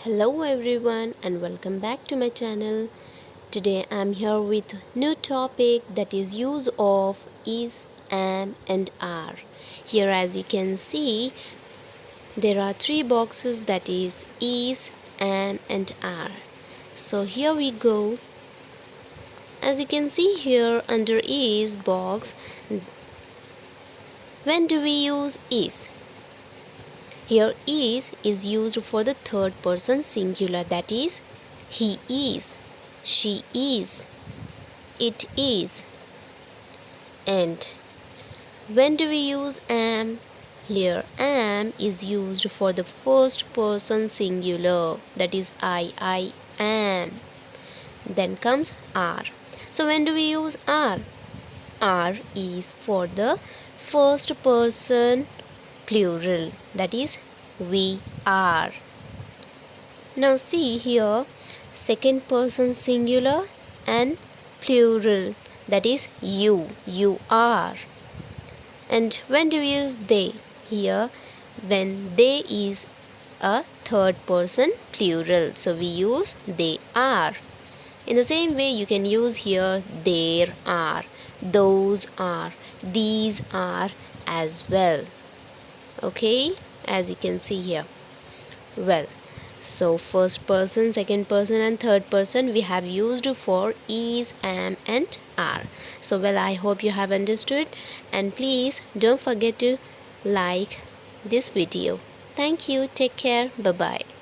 Hello everyone and welcome back to my channel. Today I'm here with new topic, that is use of is, am and are. Here as you can see there are three boxes, that is, am and are. So here we go. As you can see here under is box, when do we use is? Here is used for the third person singular, that is he is, she is, it is. And when do we use am? Here am is used for the first person singular, that is I am. Then comes are. So when do we use are? Are is for the first person plural, that is we are. Now see here, second person singular and plural, that is you are. And when do we use they? Here when they is a third person plural, so we use they are. In the same way you can use here there are, those are, these are as well. Okay, as you can see here. Well, so first person, second person and third person we have used for is, am and are. So well, I hope you have understood, and please don't forget to like this video. Thank you. Take care. Bye bye.